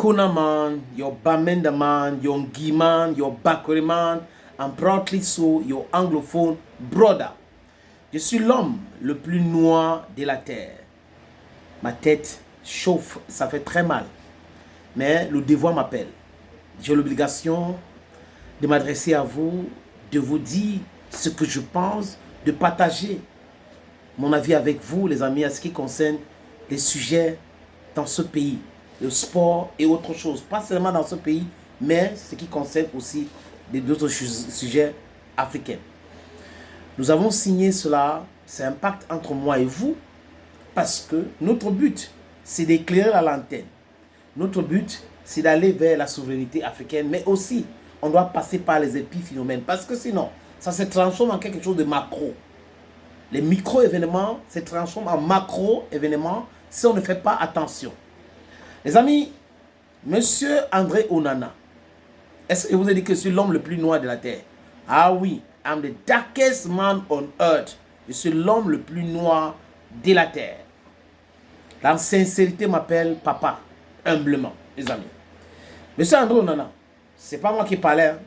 Kuna man, your Bamenda man, your Ngi man, your Bakori man, and proudly so, your anglophone brother. Je suis l'homme le plus noir de la terre. Ma tête chauffe, ça fait très mal. Mais le devoir m'appelle. J'ai l'obligation de m'adresser à vous, de vous dire ce que je pense, de partager mon avis avec vous, les amis, à ce qui concerne les sujets dans ce pays, le sport et autre chose. Pas seulement dans ce pays, mais ce qui concerne aussi d'autres sujets africains. Nous avons signé cela, c'est un pacte entre moi et vous, parce que notre but, c'est d'éclairer la lanterne. Notre but, c'est d'aller vers la souveraineté africaine, mais aussi, on doit passer par les épiphénomènes, parce que sinon, ça se transforme en quelque chose de macro. Les micro-événements se transforment en macro-événements si on ne fait pas attention. Les amis, Monsieur André Onana, est-ce que je vous ai dit que je suis l'homme le plus noir de la terre? Ah oui, I'm the darkest man on earth. Je suis l'homme le plus noir de la terre. La sincérité m'appelle papa, humblement, les amis. Monsieur André Onana, c'est pas moi qui parlais, hein,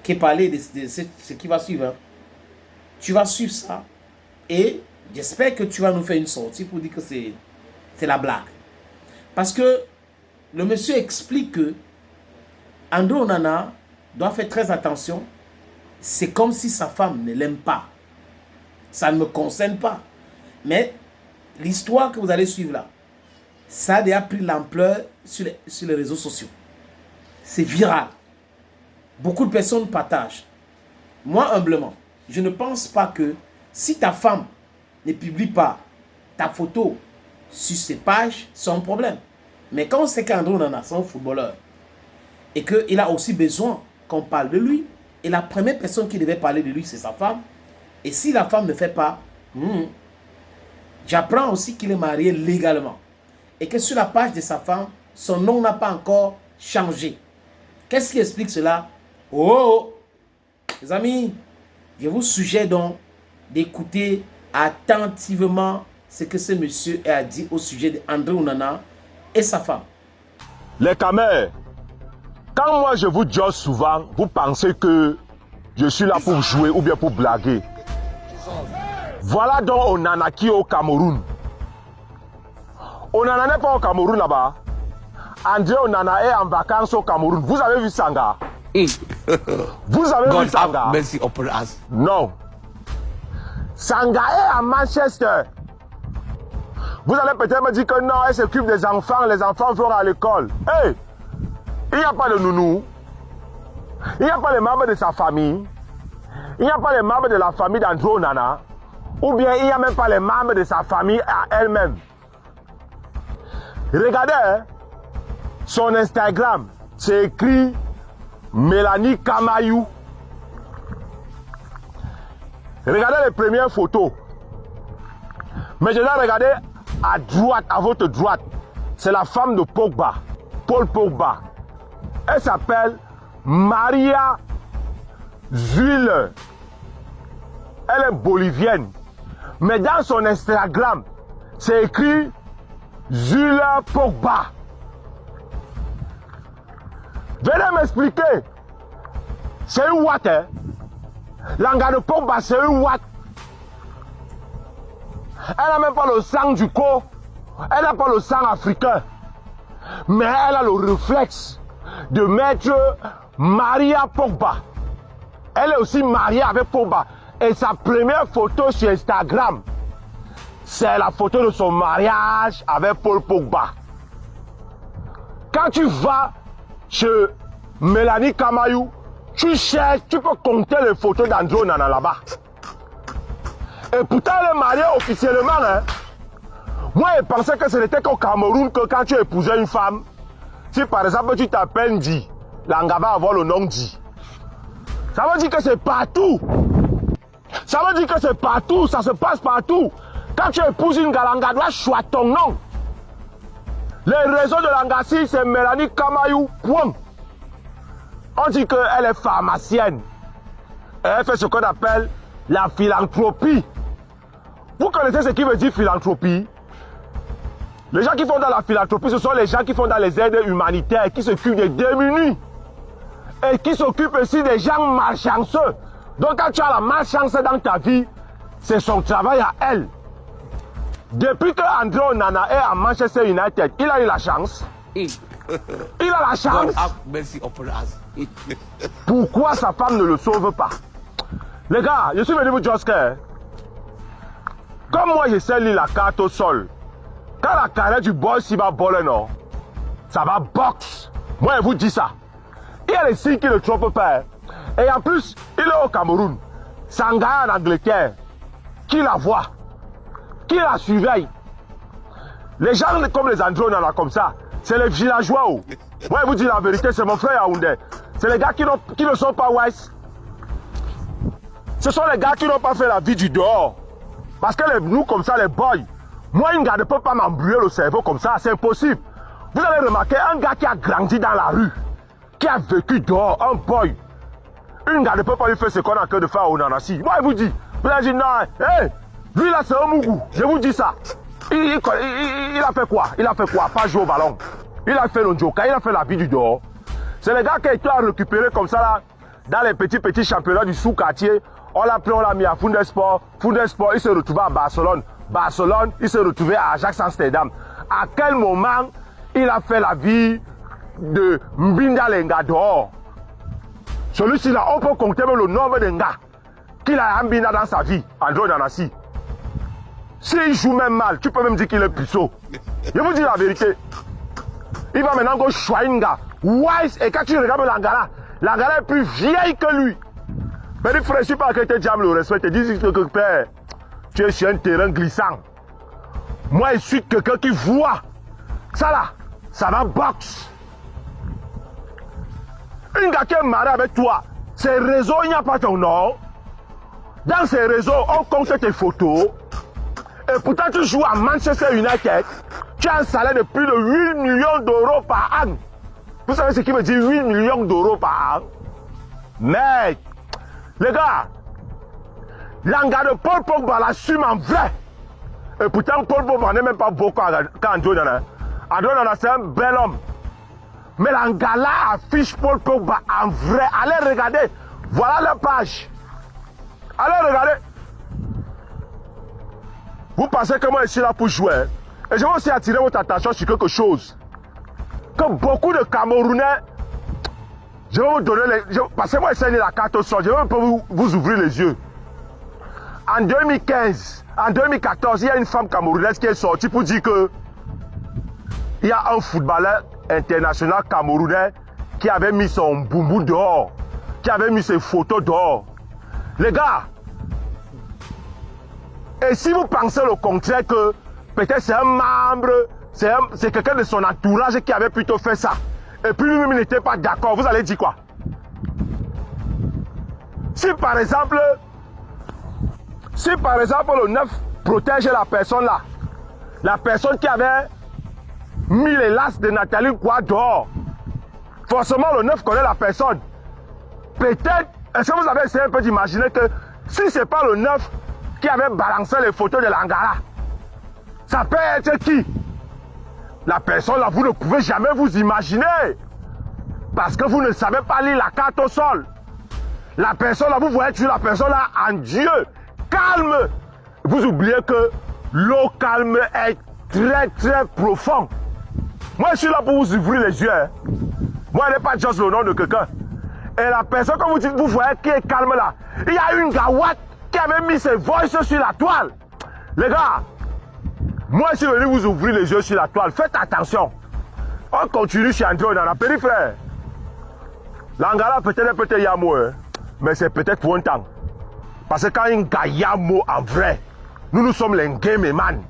qui parlait de ce qui va suivre. Hein. Tu vas suivre ça et j'espère que tu vas nous faire une sortie pour dire que c'est la blague. Parce que le monsieur explique que André Onana doit faire très attention. C'est comme si sa femme ne l'aime pas. Ça ne me concerne pas. Mais l'histoire que vous allez suivre là, ça a déjà pris l'ampleur sur les réseaux sociaux. C'est viral. Beaucoup de personnes partagent. Moi, humblement, je ne pense pas que si ta femme ne publie pas ta photo sur ses pages, c'est un problème. Mais quand on sait qu'André Onana, c'est un footballeur, et qu'il a aussi besoin qu'on parle de lui, et la première personne qui devait parler de lui, c'est sa femme, et si la femme ne fait pas, j'apprends aussi qu'il est marié légalement, et que sur la page de sa femme, son nom n'a pas encore changé. Qu'est-ce qui explique cela? Oh, les amis, je vous suggère donc d'écouter attentivement ce que ce monsieur a dit au sujet d'André Onana et sa femme. Les camers, quand moi je vous dis souvent, vous pensez que je suis là pour jouer ou bien pour blaguer. Voilà donc Onana qui est au Cameroun. Onana n'est pas au Cameroun là-bas. André Onana est en vacances au Cameroun. Vous avez vu Sanga? Vous avez vu Sanga? Mercy upon us. Non. Sanga est à Manchester. Vous allez peut-être me dire que non, elle s'occupe des enfants, les enfants vont à l'école. Hey, il n'y a pas de nounou. Il n'y a pas les membres de sa famille. Il n'y a pas les membres de la famille d'André Onana. Ou bien il n'y a même pas les membres de sa famille à elle-même. Regardez, hein, son Instagram, c'est écrit Mélanie Kamayou. Regardez les premières photos. Mais je dois regarder à droite, à votre droite. C'est la femme de Pogba, Paul Pogba. Elle s'appelle Maria Zuile. Elle est bolivienne. Mais dans son Instagram, c'est écrit Zuile Pogba. Venez m'expliquer. C'est une Watt, hein? L'anga de Pogba, c'est une Watt. Elle n'a même pas le sang du corps. Elle n'a pas le sang africain. Mais elle a le réflexe de mettre Maria Pogba. Elle est aussi mariée avec Pogba. Et sa première photo sur Instagram, c'est la photo de son mariage avec Paul Pogba. Quand tu vas chez Mélanie Kamayou, tu cherches, tu peux compter les photos d'André Onana là-bas. Et pourtant, elle est mariée officiellement. Hein. Moi, je pensais que ce n'était qu'au Cameroun que quand tu épousais une femme, si par exemple tu t'appelles Ndi, l'anga va avoir le nom Ndi. Ça veut dire que c'est partout. Ça veut dire que c'est partout, ça se passe partout. Quand tu épouses une galanga, doit choisir ton nom. Les réseaux de l'Angassi, c'est Mélanie Kamayou. Point. On dit qu'elle est pharmacienne. Et elle fait ce qu'on appelle la philanthropie. Vous connaissez ce qui veut dire philanthropie? Les gens qui font dans la philanthropie, ce sont les gens qui font dans les aides humanitaires, qui s'occupent des démunis. Et qui s'occupent aussi des gens malchanceux. Donc quand tu as la malchance dans ta vie, c'est son travail à elle. Depuis que André Onana est à Manchester United, il a eu la chance. Il a la chance. Pourquoi sa femme ne le sauve pas? Les gars, je suis venu vous dire que, comme moi je sais lire la carte au sol, quand la carrière du boy s'y va voler, non, ça va boxe. Moi je vous dis ça. Il y a des signes qui ne trompent pas. Et en plus, il est au Cameroun. Sanga en Angleterre. Qui la voit? Qui la surveille? Les gens comme les André Onana comme ça, c'est les villageois. Moi je vous dis la vérité, c'est mon frère Yaoundé. C'est les gars qui ne sont pas wise. Ce sont les gars qui n'ont pas fait la vie du dehors. Parce que nous comme ça, les boys, moi une gars ne peut pas m'embrouiller le cerveau comme ça, c'est impossible. Vous allez remarquer un gars qui a grandi dans la rue, qui a vécu dehors, un boy. Une gars ne peut pas lui faire ce qu'on a que de faire au Nanassi. Moi je vous dis, vous allez dire non, hey, lui là c'est un mougou, je vous dis ça. Il a fait quoi? Il a fait quoi? Pas jouer au ballon. Il a fait le joker, il a fait la vie du dehors. C'est les gars qui ont été récupérés comme ça là, dans les petits championnats du sous-quartier. On l'a pris, on l'a mis à Fundesport. Fundesport, il s'est retrouvé à Barcelone. Barcelone, il s'est retrouvé à Ajax Amsterdam. À quel moment il a fait la vie de Mbinda Lenga dehors? Celui-ci là, on peut compter le nombre de gars qu'il a Mbinda dans sa vie, André Onanassi. S'il joue même mal, tu peux même dire qu'il est puceau. Je vous dis la vérité. Il va maintenant go choisir un gars wise, et quand tu regardes l'Angara est plus vieille que lui. Mais il ne faut pas que tu aimes le respect, tu dis que père, tu es sur un terrain glissant. Moi je suis quelqu'un qui voit. Ça là, ça va boxe. Un gars qui est marié avec toi, ces réseaux, il n'y a pas ton nom. Dans ces réseaux, on compte tes photos. Et pourtant tu joues à Manchester United, tu as un salaire de plus de 8 millions d'euros par an. Vous savez ce qui veut dire 8 millions d'euros par an? Mec, les gars, l'engagement de Paul Pogba l'assume en vrai. Et pourtant, Paul Pogba n'est même pas beaucoup qu'André Onana. André Onana, c'est un bel homme. Mais l'engagement affiche Paul Pogba en vrai. Allez regarder. Voilà la page. Allez regarder. Vous pensez que moi je suis là pour jouer. Et je vais aussi attirer votre attention sur quelque chose. Que beaucoup de Camerounais, je vais vous donner parce que moi je sais lire la carte au sol, je vais un peu vous ouvrir les yeux. En 2015, en 2014, il y a une femme camerounaise qui est sortie pour dire que il y a un footballeur international camerounais qui avait mis son boumou dehors, qui avait mis ses photos dehors. Les gars, et si vous pensez le contraire que peut-être c'est un membre, c'est quelqu'un de son entourage qui avait plutôt fait ça, et puis lui-même n'était pas d'accord, vous allez dire quoi? Si par exemple le neuf protège la personne là, la personne qui avait mis les lasses de Nathalie Kwa dehors, forcément le neuf connaît la personne. Peut-être, est-ce que vous avez essayé un peu d'imaginer que si c'est pas le neuf qui avait balancé les photos de l'Angara, ça peut être qui? La personne là, vous ne pouvez jamais vous imaginer. Parce que vous ne savez pas lire la carte au sol. La personne là, vous voyez toujours la personne là en Dieu. Calme. Vous oubliez que l'eau calme est très très profond. Moi je suis là pour vous ouvrir les yeux. Hein. Moi je n'ai pas juste le nom de quelqu'un. Et la personne que vous voyez qui est calme là, il y a une gawat qui avait mis ses voices sur la toile. Les gars, moi je suis venu vous ouvrir les yeux sur la toile. Faites attention. On continue chez André dans la périphérie. L'Angara peut-être Yamo, hein, mais c'est peut-être pour un temps. Parce que quand il y a Yamo en vrai, nous sommes les game man.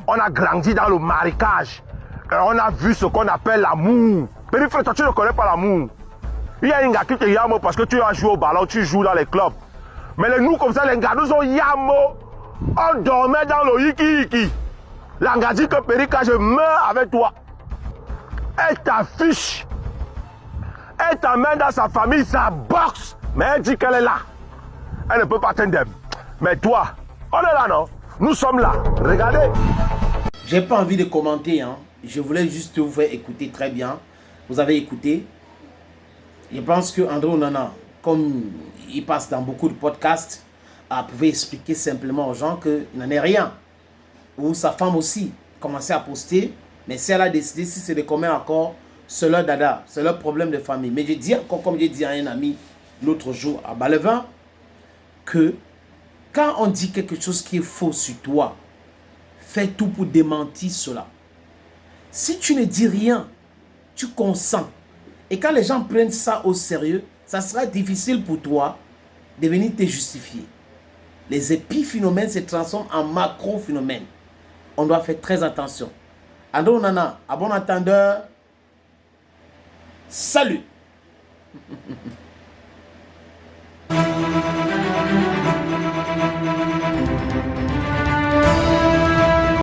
On a grandi dans le marécage. Et on a vu ce qu'on appelle l'amour. Périphérie, toi tu ne connais pas l'amour. Il y a un gars qui te Yamo parce que tu as joué au ballon, tu joues dans les clubs. Mais nous comme ça, les gars, nous sommes Yamo. On dormait dans le Yiki. L'Angara dit que Périka, je meurs avec toi. Elle t'affiche. Elle t'amène dans sa famille, ça boxe. Mais elle dit qu'elle est là. Elle ne peut pas t'aider. Mais toi, on est là, non? Nous sommes là. Regardez. J'ai pas envie de commenter, hein. Je voulais juste vous faire écouter très bien. Vous avez écouté. Je pense que André Onana, comme il passe dans beaucoup de podcasts, pouvait expliquer simplement aux gens qu'il n'en est rien. Ou sa femme aussi commençait à poster. Mais si elle a décidé, si c'est de commun accord, c'est leur dada, c'est leur problème de famille. Mais je dis encore, comme j'ai dit à un ami l'autre jour à Balevin, que quand on dit quelque chose qui est faux sur toi, fais tout pour démentir cela. Si tu ne dis rien, tu consens. Et quand les gens prennent ça au sérieux, ça sera difficile pour toi de venir te justifier. Les épiphénomènes se transforment en macro-phénomènes. On doit faire très attention. André Onana, à bon entendeur, salut.